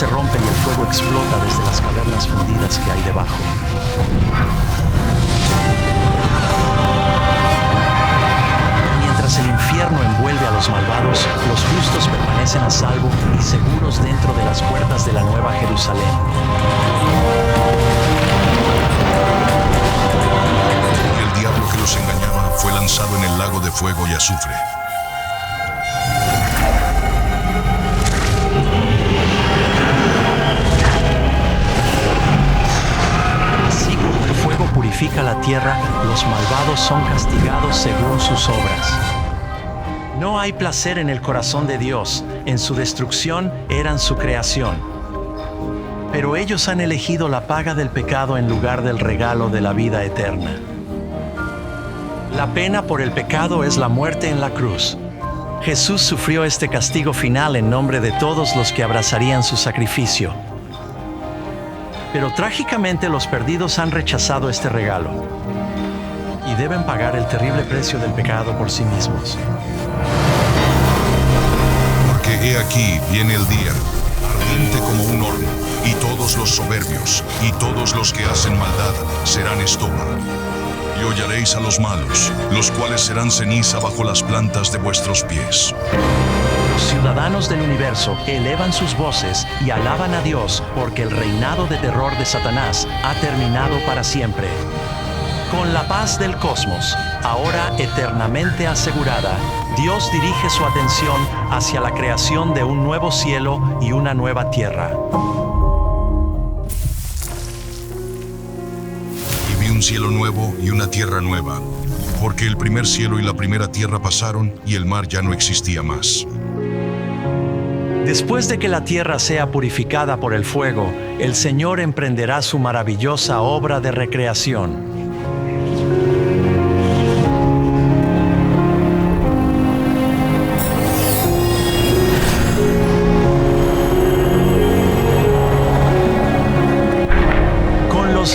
se rompe y el fuego explota desde las cavernas fundidas que hay debajo. Mientras el infierno envuelve a los malvados, los justos permanecen a salvo y seguros dentro de las puertas de la Nueva Jerusalén. El diablo que los engañaba fue lanzado en el lago de fuego y azufre. Así como el fuego purifica la tierra, los malvados son castigados según sus obras. No hay placer en el corazón de Dios, en su destrucción eran su creación. Pero ellos han elegido la paga del pecado en lugar del regalo de la vida eterna. La pena por el pecado es la muerte en la cruz. Jesús sufrió este castigo final en nombre de todos los que abrazarían su sacrificio. Pero trágicamente los perdidos han rechazado este regalo y deben pagar el terrible precio del pecado por sí mismos. Porque he aquí viene el día, ardiente como un horno, y todos los soberbios y todos los que hacen maldad serán estopa. Y hollaréis a los malos, los cuales serán ceniza bajo las plantas de vuestros pies. Los ciudadanos del universo elevan sus voces y alaban a Dios porque el reinado de terror de Satanás ha terminado para siempre. Con la paz del cosmos, ahora eternamente asegurada, Dios dirige su atención hacia la creación de un nuevo cielo y una nueva tierra. Y vi un cielo nuevo y una tierra nueva, porque el primer cielo y la primera tierra pasaron y el mar ya no existía más. Después de que la tierra sea purificada por el fuego, el Señor emprenderá su maravillosa obra de recreación.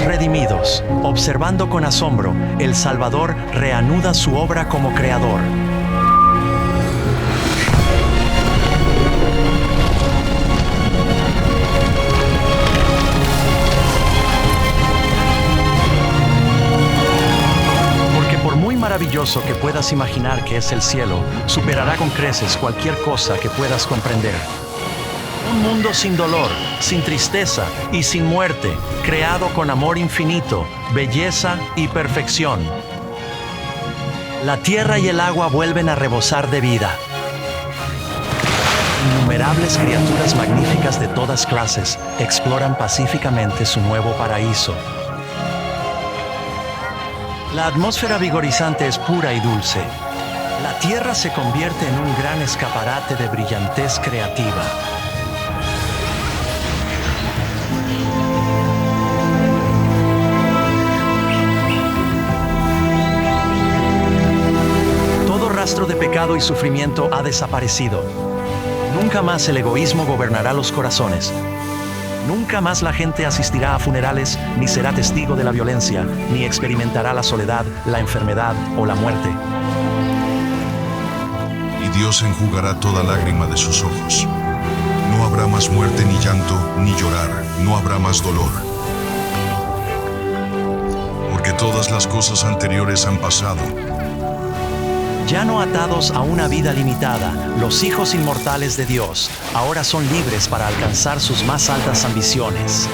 Redimidos, observando con asombro, el Salvador reanuda su obra como creador. Porque por muy maravilloso que puedas imaginar que es el cielo, superará con creces cualquier cosa que puedas comprender. Un mundo sin dolor, sin tristeza y sin muerte, creado con amor infinito, belleza y perfección. La tierra y el agua vuelven a rebosar de vida. Innumerables criaturas magníficas de todas clases exploran pacíficamente su nuevo paraíso. La atmósfera vigorizante es pura y dulce. La tierra se convierte en un gran escaparate de brillantez creativa. Rastro de pecado y sufrimiento ha desaparecido. Nunca más el egoísmo gobernará los corazones. Nunca más la gente asistirá a funerales, ni será testigo de la violencia, ni experimentará la soledad, la enfermedad o la muerte. Y Dios enjugará toda lágrima de sus ojos. No habrá más muerte, ni llanto, ni llorar. No habrá más dolor. Porque todas las cosas anteriores han pasado. Ya no atados a una vida limitada, los hijos inmortales de Dios ahora son libres para alcanzar sus más altas ambiciones.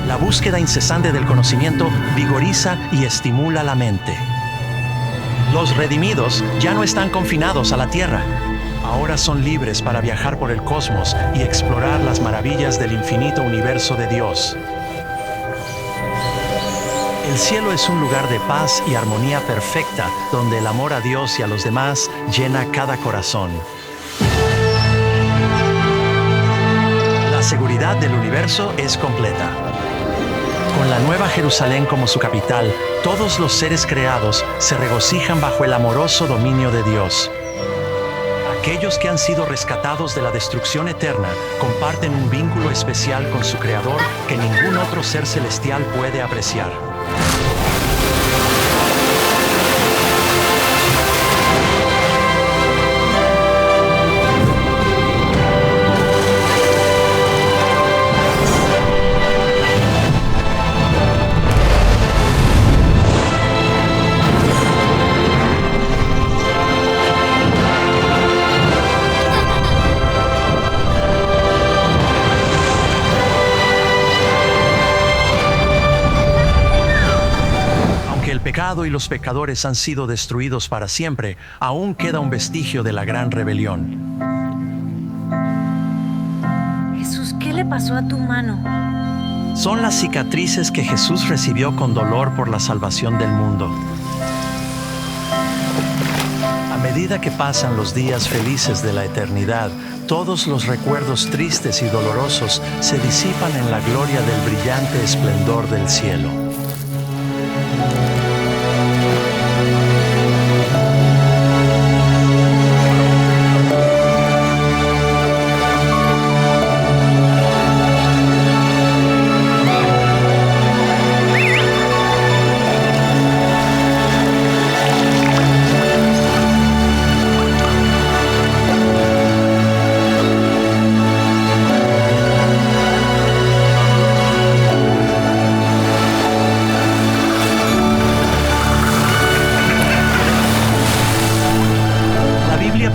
La búsqueda incesante del conocimiento vigoriza y estimula la mente. Los redimidos ya no están confinados a la tierra. Ahora son libres para viajar por el cosmos y explorar las maravillas del infinito universo de Dios. El cielo es un lugar de paz y armonía perfecta, donde el amor a Dios y a los demás llena cada corazón. La seguridad del universo es completa. Con la Nueva Jerusalén como su capital, todos los seres creados se regocijan bajo el amoroso dominio de Dios. Aquellos que han sido rescatados de la destrucción eterna comparten un vínculo especial con su Creador que ningún otro ser celestial puede apreciar. El pecado y los pecadores han sido destruidos para siempre, aún queda un vestigio de la gran rebelión. Jesús, ¿qué le pasó a tu mano? Son las cicatrices que Jesús recibió con dolor por la salvación del mundo. A medida que pasan los días felices de la eternidad, todos los recuerdos tristes y dolorosos se disipan en la gloria del brillante esplendor del cielo.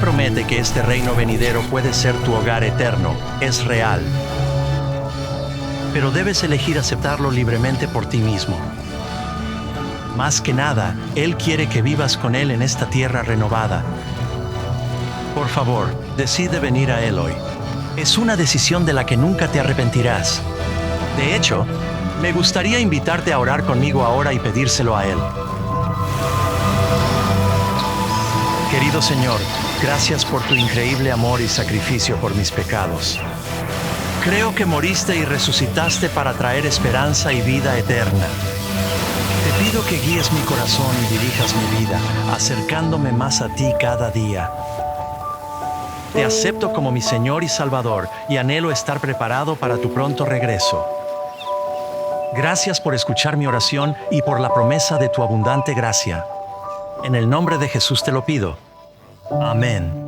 Promete que este reino venidero puede ser tu hogar eterno, es real. Pero debes elegir aceptarlo libremente por ti mismo. Más que nada, Él quiere que vivas con Él en esta tierra renovada. Por favor, decide venir a Él hoy. Es una decisión de la que nunca te arrepentirás. De hecho, me gustaría invitarte a orar conmigo ahora y pedírselo a Él. Querido Señor, gracias por tu increíble amor y sacrificio por mis pecados. Creo que moriste y resucitaste para traer esperanza y vida eterna. Te pido que guíes mi corazón y dirijas mi vida, acercándome más a ti cada día. Te acepto como mi Señor y Salvador y anhelo estar preparado para tu pronto regreso. Gracias por escuchar mi oración y por la promesa de tu abundante gracia. En el nombre de Jesús te lo pido. Amén.